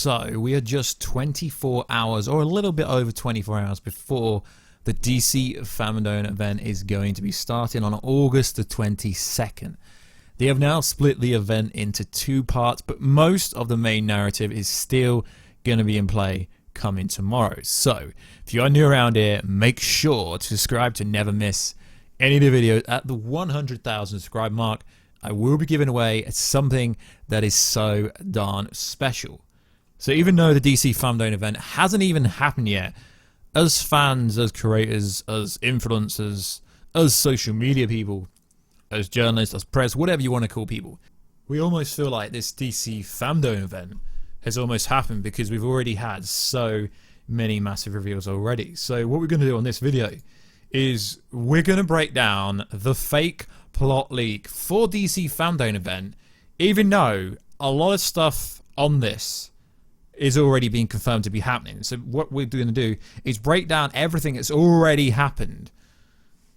So we are just 24 hours or a little bit over 24 hours before the DC Fandome event is going to be starting on August the 22nd. They have now split the event into two parts, but most of the main narrative is still going to be in play coming tomorrow. So if you are new around here, make sure to subscribe to never miss any of the videos. At the 100,000 subscribe mark, I will be giving away something that is so darn special. So even though the DC Fandome event hasn't even happened yet, as fans, as creators, as influencers, as social media people, as journalists, as press, whatever you want to call people, we almost feel like this DC Fandome event has almost happened because we've already had so many massive reveals already. So what we're going to do on this video is we're going to break down the fake plot leak for DC Fandome event, even though a lot of stuff on this is already being confirmed to be happening. So what we're going to do is break down everything that's already happened,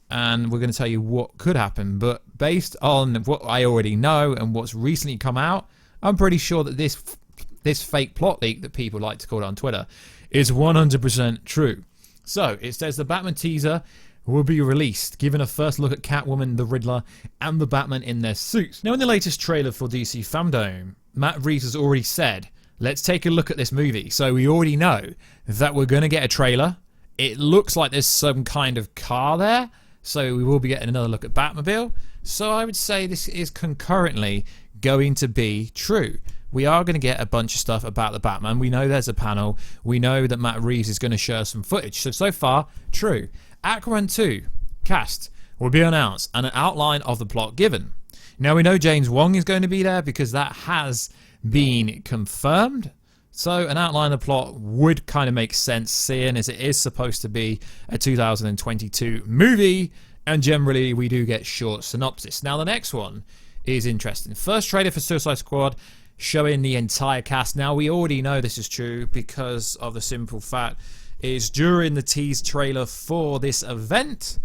and we're going to tell you what could happen. But based on what I already know and what's recently come out, I'm pretty sure that this fake plot leak that people like to call it on Twitter is 100% true. So it says the Batman teaser will be released, giving a first look at Catwoman, the Riddler, and the Batman in their suits. Now in the latest trailer for DC Fandome, Matt Reeves has already said, let's take a look at this movie. So we already know that we're going to get a trailer. It looks like there's some kind of car there, so we will be getting another look at Batmobile. So I would say this is concurrently going to be true. We are going to get a bunch of stuff about the Batman. We know there's a panel. We know that Matt Reeves is going to share some footage. So far, true. Aquaman 2 cast will be announced and an outline of the plot given. Now we know James Wong is going to be there because that has been confirmed. So an outline of the plot would kind of make sense, seeing as it is supposed to be a 2022 movie, and generally we do get short synopsis. Now the next one is interesting. First trailer for Suicide Squad showing the entire cast. Now we already know this is true because of the simple fact is during the tease trailer for this event,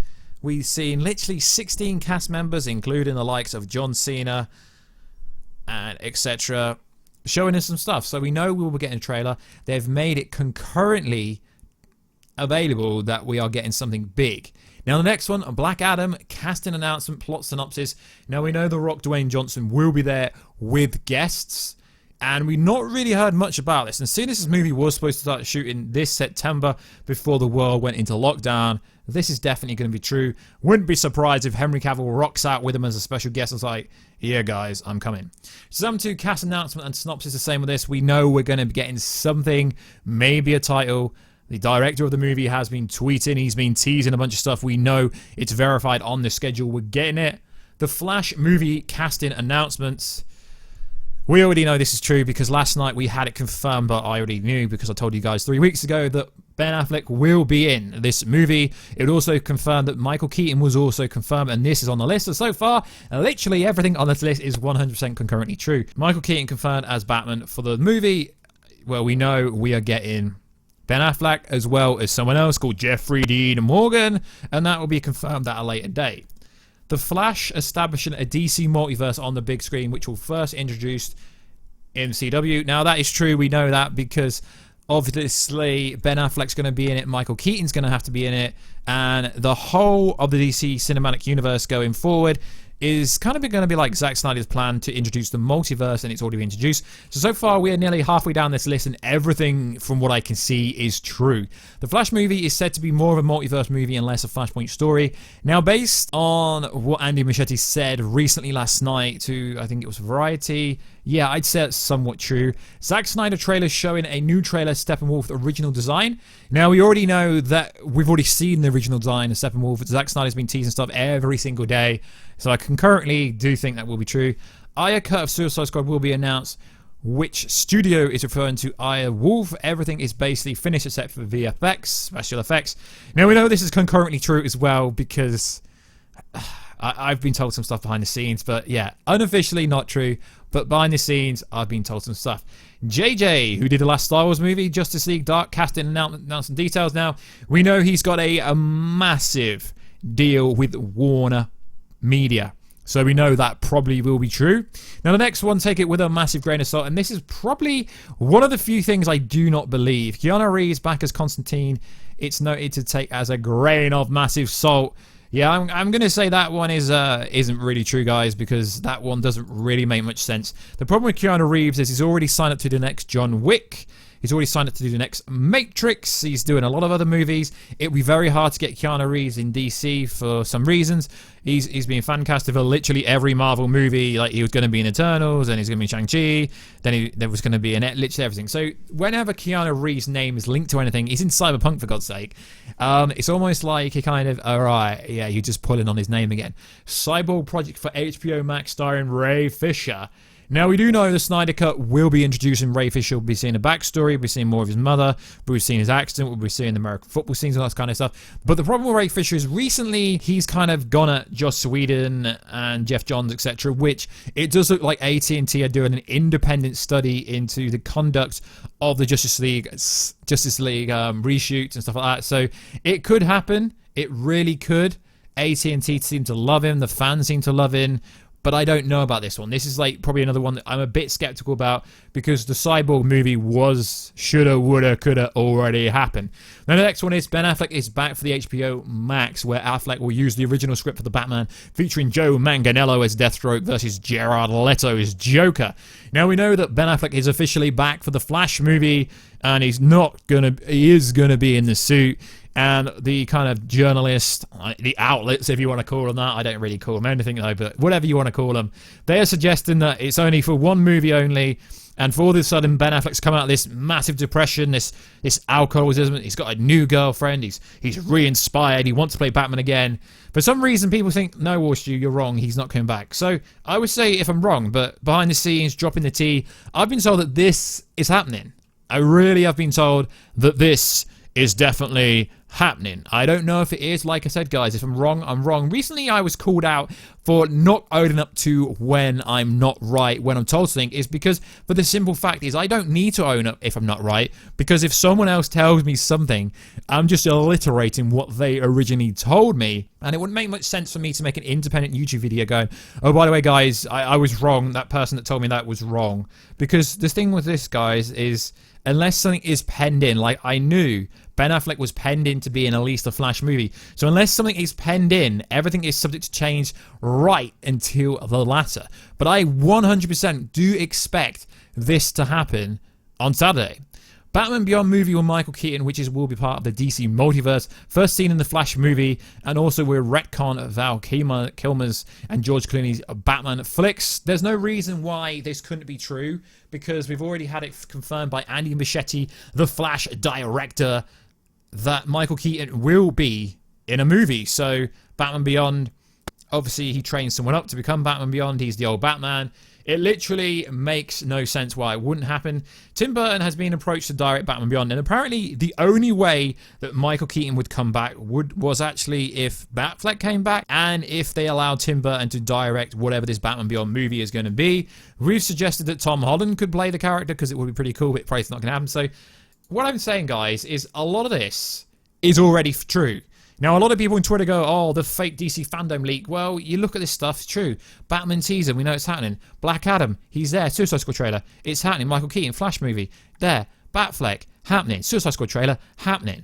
we've seen literally 16 cast members, including the likes of John Cena and etc., showing us some stuff. So we know we will be getting a trailer. They've made it concurrently available that we are getting something big. Now the next one, Black Adam casting announcement, plot synopsis. Now we know The Rock, Dwayne Johnson will be there with guests, and we've not really heard much about this. And seeing as this movie was supposed to start shooting this September before the world went into lockdown, this is definitely going to be true. Wouldn't be surprised if Henry Cavill rocks out with him as a special guest and is like, yeah guys, I'm coming. Shazam 2 cast announcement and synopsis the same with this. We know we're going to be getting something, maybe a title. The director of the movie has been tweeting, he's been teasing a bunch of stuff. We know it's verified on the schedule, we're getting it. The Flash movie casting announcements. We already know this is true because last night we had it confirmed, but I already knew because I told you guys 3 weeks ago that Ben Affleck will be in this movie. It also confirmed that Michael Keaton was also confirmed, and this is on the list. So far, literally everything on this list is 100% concurrently true. Michael Keaton confirmed as Batman for the movie. Well, we know we are getting Ben Affleck as well as someone else called Jeffrey Dean Morgan, and that will be confirmed at a later date. The Flash establishing a DC Multiverse on the big screen, which will first introduce MCW. Now that is true, we know that because obviously Ben Affleck's going to be in it, Michael Keaton's going to have to be in it, and the whole of the DC cinematic universe going forward is kind of going to be like Zack Snyder's plan to introduce the multiverse, and it's already been introduced. So far we are nearly halfway down this list, and everything from what I can see is true. The Flash movie is said to be more of a multiverse movie and less a Flashpoint story. Now based on what Andy Muschietti said recently last night to, I think it was Variety, yeah, I'd say it's somewhat true. Zack Snyder trailer showing a new trailer, Steppenwolf original design. Now we already know that we've already seen the original design of Steppenwolf. Zack Snyder's been teasing stuff every single day, so I concurrently do think that will be true. Aya Cut of Suicide Squad will be announced. Which studio is referring to Aya Wolf? Everything is basically finished except for VFX, special effects. Now we know this is concurrently true as well because I've been told some stuff behind the scenes, but yeah, unofficially not true, but behind the scenes I've been told some stuff. JJ, who did the last Star Wars movie, Justice League Dark, casting announced some details now. We know he's got a massive deal with Warner Media. So we know that probably will be true. Now the next one, take it with a massive grain of salt, and this is probably one of the few things I do not believe. Keanu Reeves back as Constantine, it's noted to take as a grain of massive salt. Yeah, I'm going to say that one isn't really true, guys, because that one doesn't really make much sense. The problem with Keanu Reeves is he's already signed up to the next John Wick. He's already signed up to do the next Matrix. He's doing a lot of other movies. It'll be very hard to get Keanu Reeves in DC for some reasons. He's been fan casted for literally every Marvel movie. Like, he was going to be in Eternals, and he's going to be in Shang-Chi. Then there was going to be in literally everything. So whenever Keanu Reeves' name is linked to anything, he's in Cyberpunk, for God's sake. It's almost like he kind of, all right, yeah, you're just pulling on his name again. Cyborg project for HBO Max starring Ray Fisher. Now, we do know the Snyder Cut will be introducing Ray Fisher. We'll be seeing a backstory. We'll be seeing more of his mother. We'll be seeing his accident. We'll be seeing the American football scenes and all that kind of stuff. But the problem with Ray Fisher is recently he's kind of gone at Joss Whedon and Jeff Johns, etc., which it does look like AT&T are doing an independent study into the conduct of the Justice League reshoots and stuff like that. So it could happen. It really could. AT&T seem to love him. The fans seem to love him. But I don't know about this one. This is like probably another one that I'm a bit skeptical about because the Cyborg movie was shoulda, woulda, coulda already happened. Now the next one is Ben Affleck is back for the HBO Max, where Affleck will use the original script for the Batman, featuring Joe Manganiello as Deathstroke versus Jared Leto as Joker. Now we know that Ben Affleck is officially back for the Flash movie, and he is gonna be in the suit. And the kind of journalist, the outlets, if you want to call them that, I don't really call them anything though, but whatever you want to call them, they are suggesting that it's only for one movie only, and for all of a sudden Ben Affleck's come out of this massive depression, this alcoholism, he's got a new girlfriend, he's re-inspired, he wants to play Batman again. For some reason people think, no, Warstu, you're wrong, he's not coming back. So I would say if I'm wrong, but behind the scenes, dropping the tea, I've been told that this is happening. I really have been told that this is definitely happening. I don't know if it is. Like I said, guys, if I'm wrong, I'm wrong. Recently, I was called out for not owning up to when I'm not right, when I'm told something, is because, for the simple fact is, I don't need to own up if I'm not right, because if someone else tells me something, I'm just alliterating what they originally told me, and it wouldn't make much sense for me to make an independent YouTube video going, oh, by the way, guys, I was wrong. That person that told me that was wrong. Because the thing with this, guys, is unless something is penned in, like I knew Ben Affleck was penned in to be in at least a Flash movie. So unless something is penned in, everything is subject to change right until the latter. But I 100% do expect this to happen on Saturday. Batman Beyond movie with Michael Keaton, which will be part of the DC Multiverse, first seen in the Flash movie, and also with retcon Val Kilmer's and George Clooney's Batman flicks. There's no reason why this couldn't be true, because we've already had it confirmed by Andy Muschietti, the Flash director, that Michael Keaton will be in a movie. So Batman Beyond, obviously he trains someone up to become Batman Beyond. He's the old Batman. It literally makes no sense why it wouldn't happen. Tim Burton has been approached to direct Batman Beyond, and apparently the only way that Michael Keaton would come back was actually if Batfleck came back, and if they allowed Tim Burton to direct whatever this Batman Beyond movie is going to be. We've suggested that Tom Holland could play the character because it would be pretty cool, but it's probably not going to happen. So what I'm saying, guys, is a lot of this is already true. Now, a lot of people on Twitter go, oh, the fake DC Fandome leak. Well, you look at this stuff, it's true. Batman teaser, we know it's happening. Black Adam, he's there. Suicide Squad trailer, it's happening. Michael Keaton, Flash movie, there. Batfleck, happening. Suicide Squad trailer, happening.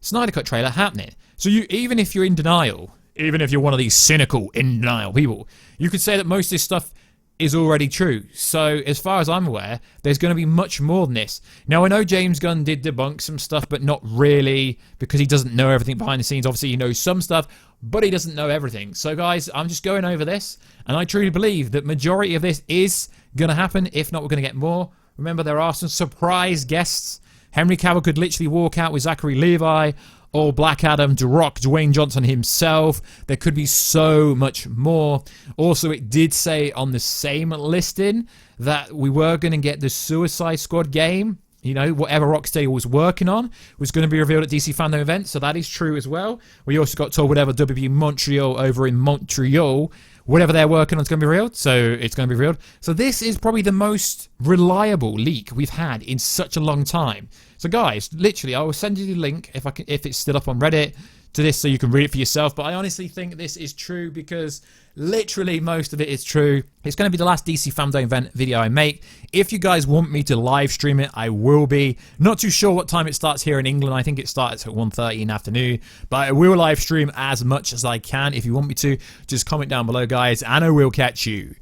Snyder Cut trailer, happening. So even if you're in denial, even if you're one of these cynical, in denial people, you could say that most of this stuff is already true. So as far as I'm aware, there's going to be much more than this. Now, I know James Gunn did debunk some stuff, but not really, because he doesn't know everything behind the scenes. Obviously, he knows some stuff, but he doesn't know everything. So guys, I'm just going over this, and I truly believe that majority of this is going to happen. If not, we're going to get more. Remember, there are some surprise guests. Henry Cavill could literally walk out with Zachary Levi, or Black Adam, The Rock, Dwayne Johnson himself. There could be so much more. Also, it did say on the same listing that we were going to get the Suicide Squad game. You know, whatever Rocksteady was working on was going to be revealed at DC Fandome events. So that is true as well. We also got told whatever WB Montreal over in Montreal, whatever they're working on is going to be revealed. So it's going to be revealed. So this is probably the most reliable leak we've had in such a long time. So guys, literally, I will send you the link if it's still up on Reddit to this so you can read it for yourself, but I honestly think this is true because literally most of it is true. It's going to be the last DC Fandome event video I make. If you guys want me to live stream it, I will be. Not too sure what time it starts here in England. I think it starts at 1:30 in the afternoon, but I will live stream as much as I can. If you want me to, just comment down below, guys, and I will catch you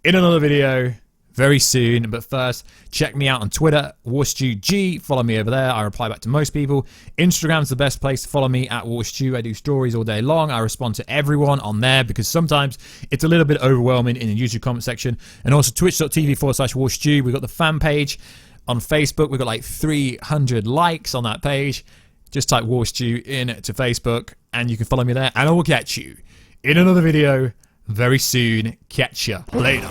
in another video very soon. But first, check me out on Twitter, WarStewG. Follow me over there. I reply back to most people. Instagram's the best place to follow me, at WarStew. I do stories all day long. I respond to everyone on there because sometimes it's a little bit overwhelming in the YouTube comment section. And also twitch.tv/WarStew. We've got the fan page on Facebook. We've got like 300 likes on that page. Just type WarStew in to Facebook and you can follow me there. And I will catch you in another video very soon. Catch ya later.